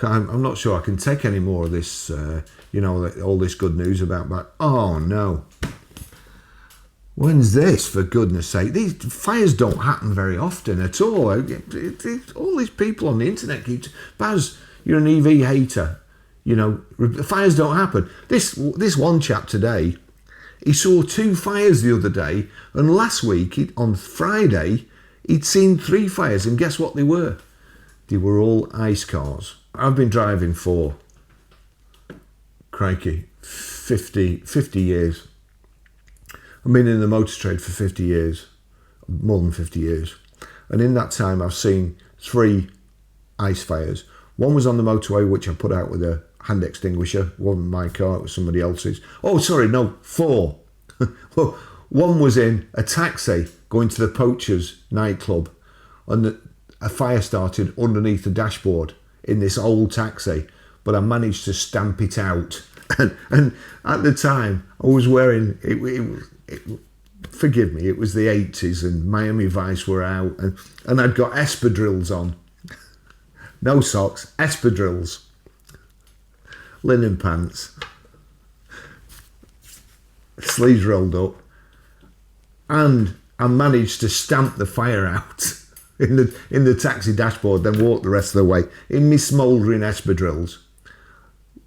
I'm not sure I can take any more of this, all this good news about that. Oh no. When's this, for goodness sake? These fires don't happen very often at all. All these people on the internet keep... Baz, you're an EV hater. Fires don't happen. This one chap today, he saw 2 fires the other day, and last week, on Friday, he'd seen 3 fires, and guess what they were? They were all ICE cars. I've been driving for, crikey, 50 years. I've been in the motor trade for 50 years, more than 50 years. And in that time, I've seen 3 ICE fires. One was on the motorway, which I put out with a hand extinguisher. It wasn't my car, it was somebody else's. Oh, sorry, no, 4. Well, one was in a taxi going to the Poachers nightclub, and a fire started underneath the dashboard in this old taxi, but I managed to stamp it out. And at the time, I was wearing... forgive me, it was the 80s and Miami Vice were out, and I'd got espadrilles on. No socks, espadrilles. Linen pants. Sleeves rolled up. And I managed to stamp the fire out in the taxi dashboard, then walk the rest of the way in me smouldering espadrilles.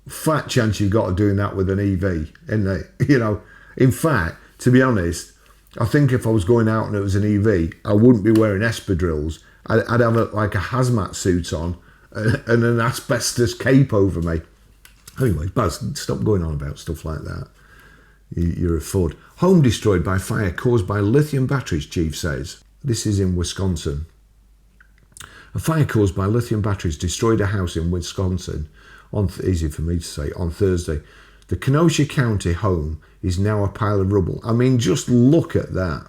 Fat chance you've got of doing that with an EV, isn't it? In fact, to be honest, I think if I was going out and it was an EV, I wouldn't be wearing espadrilles. I'd have a hazmat suit on and an asbestos cape over me. Anyway, Baz, stop going on about stuff like that. You're a fud. Home destroyed by fire caused by lithium batteries, chief says. This is in Wisconsin. A fire caused by lithium batteries destroyed a house in Wisconsin, easy for me to say, on Thursday. The Kenosha County home is now a pile of rubble. I mean, just look at that.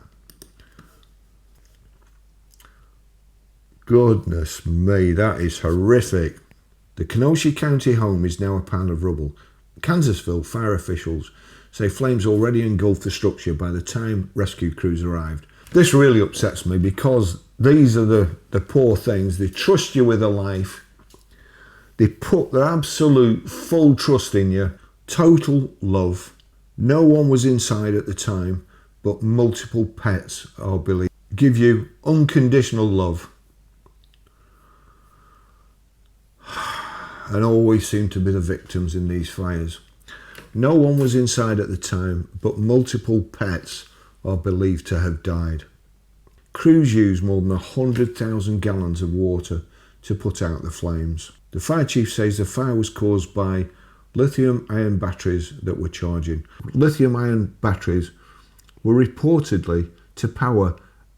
Goodness me, that is horrific. The Kenosha County home is now a pile of rubble. Kansasville fire officials say flames already engulfed the structure by the time rescue crews arrived. This really upsets me because these are the poor things. They trust you with a life. They put their absolute full trust in you. Total love. No one was inside at the time, but multiple pets are believed. Give you unconditional love. And always seem to be the victims in these fires. No one was inside at the time, but multiple pets are believed to have died. Crews used more than 100,000 gallons of water to put out the flames. The fire chief says the fire was caused by lithium-ion batteries that were charging. Lithium-ion batteries were reportedly to power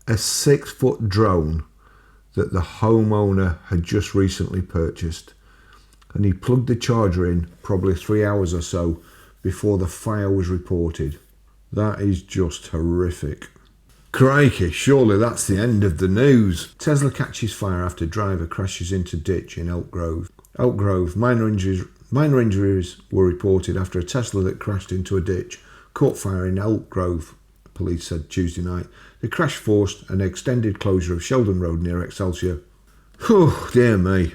a 6-foot drone that the homeowner had just recently purchased. And he plugged the charger in probably 3 hours or so before the fire was reported. That is just horrific. Crikey, surely that's the end of the news. Tesla catches fire after driver crashes into ditch in Elk Grove. Elk Grove, minor injuries were reported after a Tesla that crashed into a ditch caught fire in Elk Grove, police said Tuesday night. The crash forced an extended closure of Sheldon Road near Excelsior. Whew, dear me.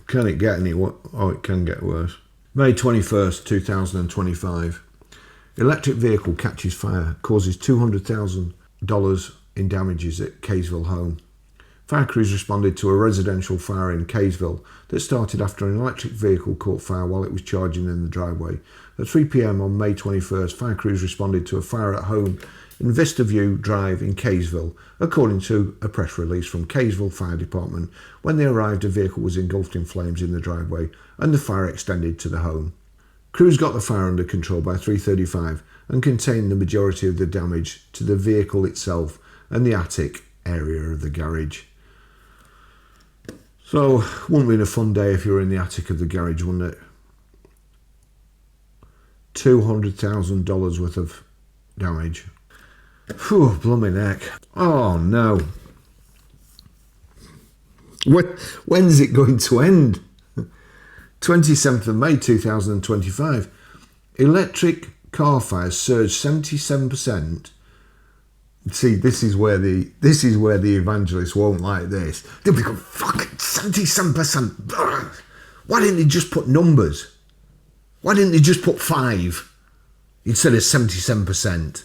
Can it get any worse? Oh, it can get worse. May 21st, 2025. Electric vehicle catches fire, causes $200,000 in damages at Kaysville home. Fire crews responded to a residential fire in Kaysville that started after an electric vehicle caught fire while it was charging in the driveway. At 3 p.m. on May 21st, fire crews responded to a fire at home in Vista View Drive in Kaysville, according to a press release from Kaysville Fire Department. When they arrived, a vehicle was engulfed in flames in the driveway and the fire extended to the home. Crews got the fire under control by 3:35 and contained the majority of the damage to the vehicle itself and the attic area of the garage. So, wouldn't have been a fun day if you were in the attic of the garage, wouldn't it? $200,000 worth of damage. Phew, blooming heck. Oh no. When's it going to end? 27th of May 2025. Electric car fires surged 77%. See, this is where the evangelists won't like this. They'll be going, fucking 77%. Why didn't they just put numbers? Why didn't they just put 5 instead of 77%?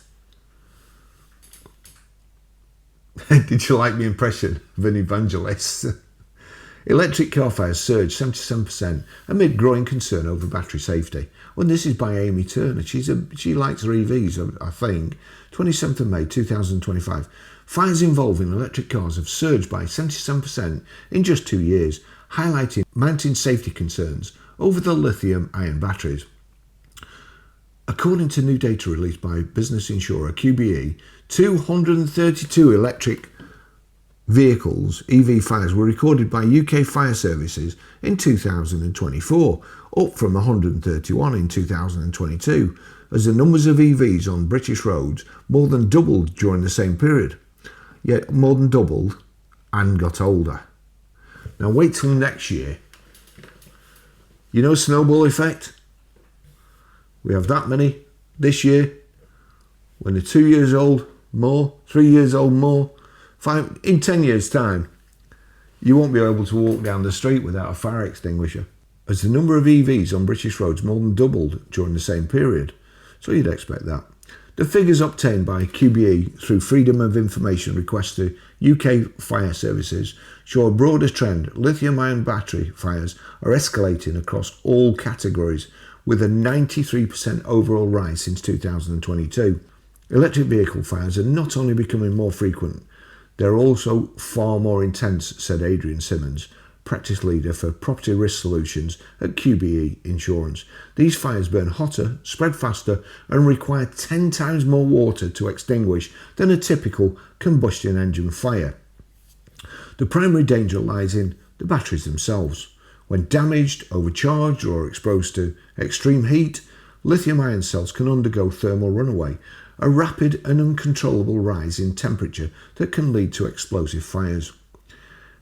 Did you like the impression of an evangelist? Electric car fires surged 77% amid growing concern over battery safety. Well, this is by Amy Turner. She likes her EVs, I think. 27th of May 2025. Fires involving electric cars have surged by 77% in just 2 years, highlighting mounting safety concerns over the lithium-ion batteries. According to new data released by business insurer QBE, 232 electric vehicles, EV fires, were recorded by UK fire services in 2024, up from 131 in 2022, as the numbers of EVs on British roads more than doubled during the same period. Yet more than doubled and got older. Now wait till next year. You know, snowball effect? We have that many this year. When they're 2 years old, more, 3 years old, more. 5, in 10 years' time, you won't be able to walk down the street without a fire extinguisher, as the number of EVs on British roads more than doubled during the same period. So you'd expect that. The figures obtained by QBE through Freedom of Information requests to UK fire services show a broader trend. Lithium-ion battery fires are escalating across all categories, with a 93% overall rise since 2022. Electric vehicle fires are not only becoming more frequent, they're also far more intense, said Adrian Simmons, practice leader for property risk solutions at QBE Insurance. These fires burn hotter, spread faster, and require 10 times more water to extinguish than a typical combustion engine fire. The primary danger lies in the batteries themselves. When damaged, overcharged, or exposed to extreme heat, lithium-ion cells can undergo thermal runaway, a rapid and uncontrollable rise in temperature that can lead to explosive fires.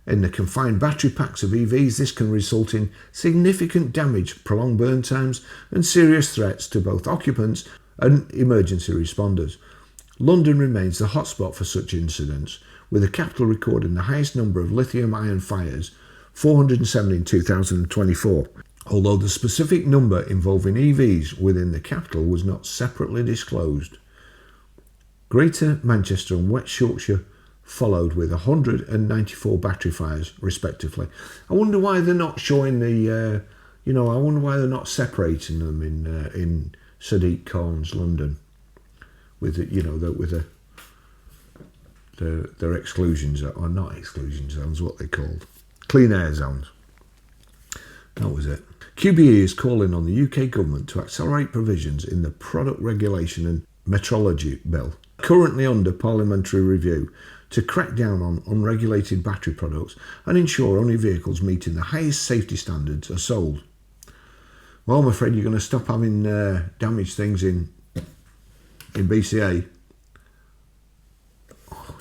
In the confined battery packs of EVs, this can result in significant damage, prolonged burn times, and serious threats to both occupants and emergency responders. London remains the hotspot for such incidents, with the capital recording the highest number of lithium-ion fires, 407 in 2024, although the specific number involving EVs within the capital was not separately disclosed. Greater Manchester and West Yorkshire followed with 194 battery fires, respectively. I wonder why they're not showing the, I wonder why they're not separating them in Sadiq Khan's London with their exclusion zones, or not exclusion zones, what they called, clean air zones. That was it. QBE is calling on the UK government to accelerate provisions in the Product Regulation and Metrology Bill, currently under parliamentary review, to crack down on unregulated battery products and ensure only vehicles meeting the highest safety standards are sold. Well, I'm afraid you're going to stop having damaged things in BCA.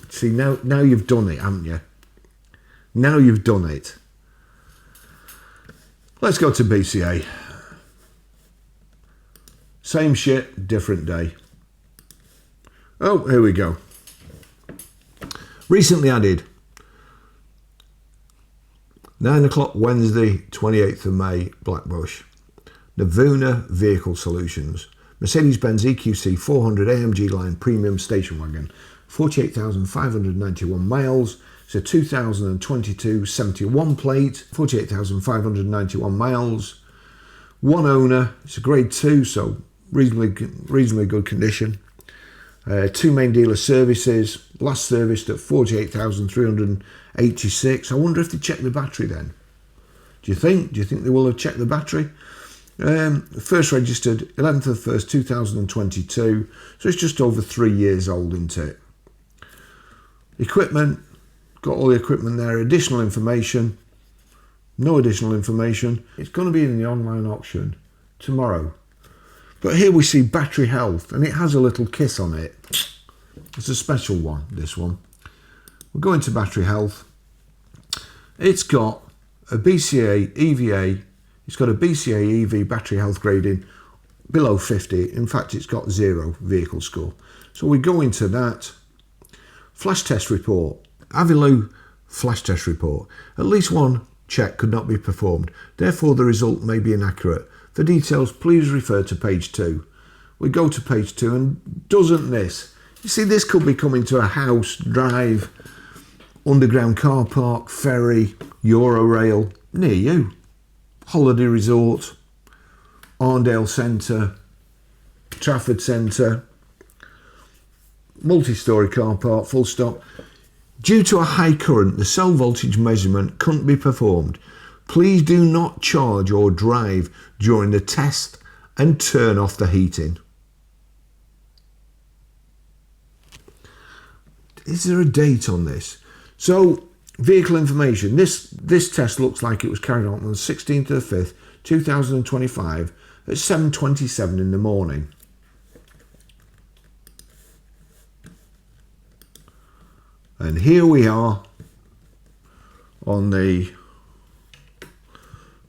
See, now you've done it, haven't you? Now you've done it. Let's go to BCA. Same shit, different day. Oh, here we go. Recently added, 9 o'clock Wednesday, 28th of May, Blackbush. Navuna Vehicle Solutions. Mercedes-Benz EQC 400 AMG line premium station wagon. 48,591 miles. It's a 2022 71 plate. 48,591 miles. One owner. It's a grade 2, so reasonably good condition. 2 main dealer services, last serviced at 48,386. I wonder if they checked the battery then. Do you think they will have checked the battery? First registered 11th of the 1st, 2022. So it's just over 3 years old, isn't it? Equipment, got all the equipment there. Additional information, no additional information. It's going to be in the online auction tomorrow. But here we see battery health, and it has a little kiss on it. It's a special one, this one. We're going to battery health. It's got a BCA EVA. It's got a BCA EV battery health grading below 50. In fact, it's got 0 vehicle score. So we go into that. Flash test report. Avilu flash test report. At least one check could not be performed. Therefore, the result may be inaccurate. For details, please refer to page 2. We go to page 2 and doesn't this? You see, this could be coming to a house, drive, underground car park, ferry, Eurorail, near you. Holiday resort, Arndale Centre, Trafford Centre, multi-storey car park, full stop. Due to a high current, the cell voltage measurement couldn't be performed. Please do not charge or drive during the test and turn off the heating. Is there a date on this? So, vehicle information. This test looks like it was carried out on the 16th of the 5th, 2025 at 7:27 in the morning. And here we are on the,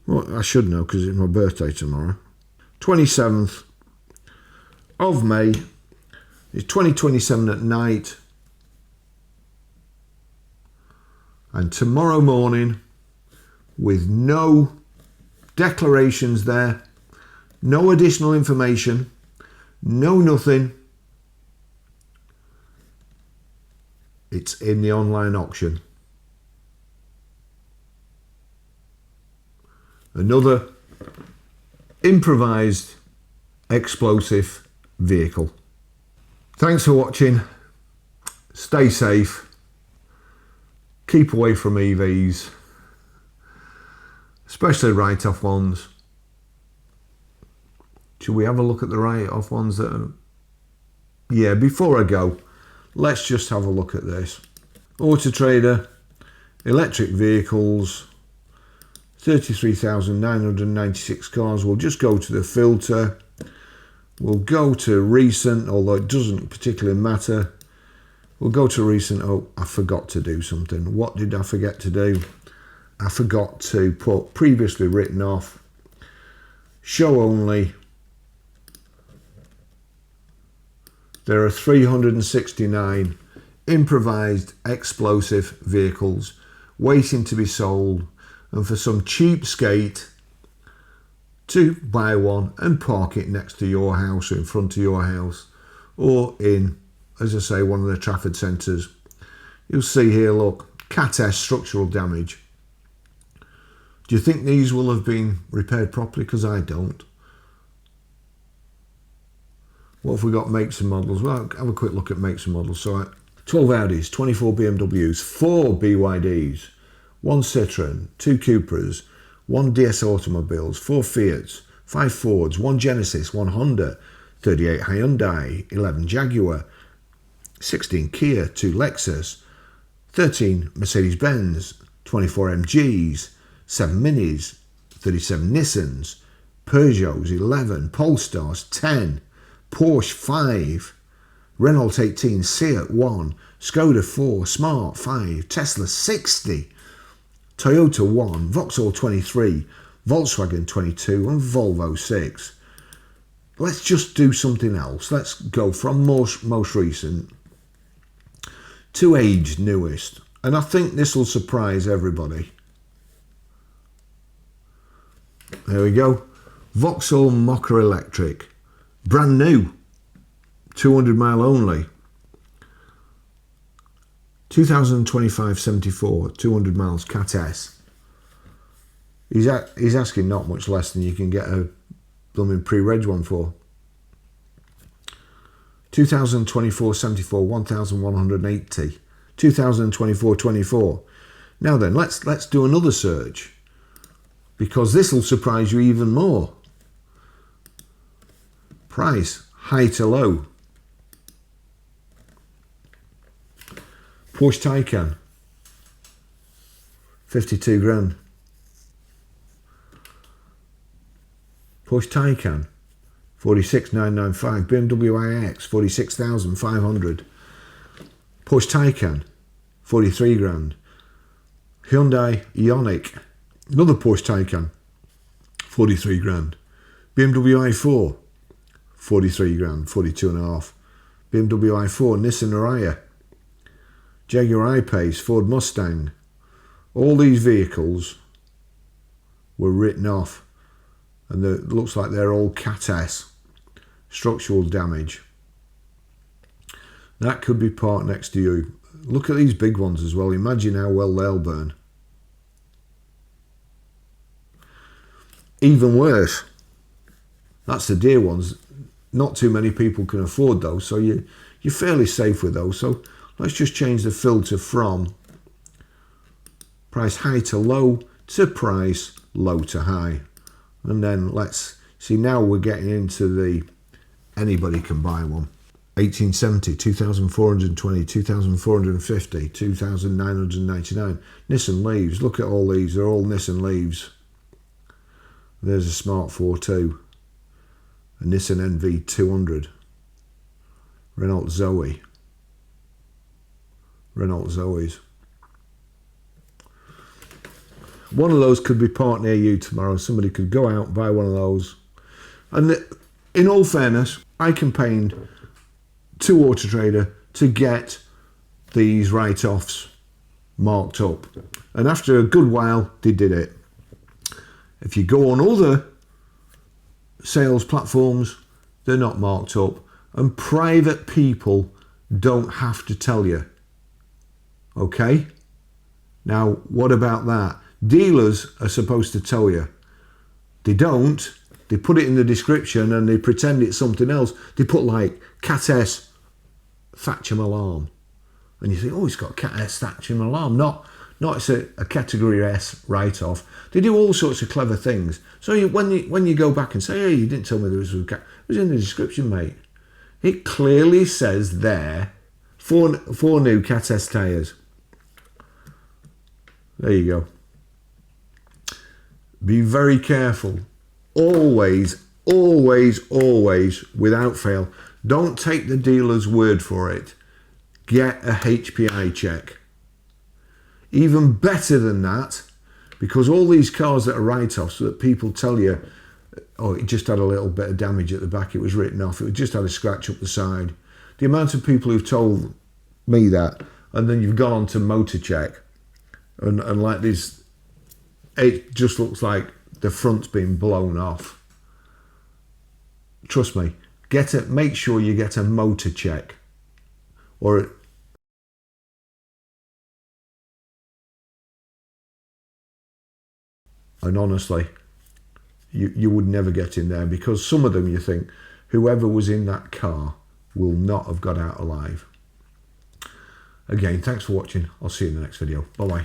well, I should know because it's my birthday tomorrow, 27th of May. It's 2027 at night. And tomorrow morning, with no declarations there, no additional information, no nothing, it's in the online auction. Another improvised explosive vehicle. Thanks for watching. Stay safe. Keep away from EVs, especially write-off ones. Should we have a look at the write-off ones that are... Yeah, before I go, let's just have a look at this. Auto Trader, electric vehicles, 33,996 cars. We'll just go to the filter. We'll go to recent, although it doesn't particularly matter. We'll go to recent. Oh, I forgot to do something. What did I forget to do? I forgot to put previously written off, show only. There are 369 improvised explosive vehicles waiting to be sold, and for some cheapskate to buy one and park it next to your house or in front of your house or in, as I say, one of the Trafford centres. You'll see here, look, Cat S structural damage. Do you think these will have been repaired properly? Because I don't. What have we got makes and models? Well, have a quick look at makes and models. So 12 Audis, 24 BMWs, 4 BYDs, 1 Citroen, 2 Cupras, 1 DS Automobiles, 4 Fiats, 5 Fords, 1 Genesis, 1 Honda, 38 Hyundai, 11 Jaguar, 16 Kia, 2 Lexus, 13 Mercedes-Benz, 24 MGs, 7 Minis, 37 Nissans, Peugeots 11, Polestars 10, Porsche 5, Renault 18, Seat 1, Skoda 4, Smart 5, Tesla 60, Toyota 1, Vauxhall 23, Volkswagen 22 and Volvo 6. Let's just do something else. Let's go from most recent to aged newest. And I think this will surprise everybody. There we go. Vauxhall Mocha Electric. Brand new. 200 mile only. 2025-74. 200 miles Cat S. He's asking not much less than you can get a blooming pre-reg one for. 2024-74. 1,180. 2024-24. Now then, let's do another search, because this will surprise you even more. Price, high to low. Porsche Taycan, 52 grand. Porsche Taycan, 46,995. BMW iX, 46,500. Porsche Taycan, 43 grand. Hyundai Ioniq, another Porsche Taycan, 43 grand. BMW i4, 43 grand, 42 and a half. BMW i4, Nissan Ariya, Jaguar I-Pace, Ford Mustang. All these vehicles were written off, and it looks like they're all Cat S, structural damage. That could be parked next to you. Look at these big ones as well. Imagine how well they'll burn. Even worse, that's the deer ones. Not too many people can afford those, so you're fairly safe with those. So let's just change the filter from price high to low to price low to high. And then let's see, now we're getting into the anybody can buy one. 1870, 2420, 2450, 2999. Nissan Leafs, look at all these, they're all Nissan Leafs. There's a Smart 4.2, a Nissan NV200, Renault Zoe, Renault Zoes. One of those could be parked near you tomorrow. Somebody could go out and buy one of those. And in all fairness, I campaigned to Auto Trader to get these write-offs marked up. And after a good while, they did it. If you go on other sales platforms, they're not marked up. And private people don't have to tell you. Okay? Now, what about that? Dealers are supposed to tell you. They don't. They put it in the description and they pretend it's something else. They put like Cat S Thatcham alarm. And you think, oh, it's got Cat S Thatcham alarm. Not it's a category S write-off. They do all sorts of clever things. So when you go back and say, hey, you didn't tell me there was a cat, it was in the description, mate. It clearly says there, four new Cat S tyres. There you go. Be very careful. Always, always, always, without fail, don't take the dealer's word for it. Get a HPI check. Even better than that, because all these cars that are write-offs that people tell you, oh, it just had a little bit of damage at the back, it was written off, it just had a scratch up the side. The amount of people who've told me that, and then you've gone on to motor check, and like this, it just looks like the front's been blown off. Trust me, make sure you get a motor check, or and honestly, you would never get in there, because some of them you think whoever was in that car will not have got out alive. Again, thanks for watching. I'll see you in the next video. Bye bye.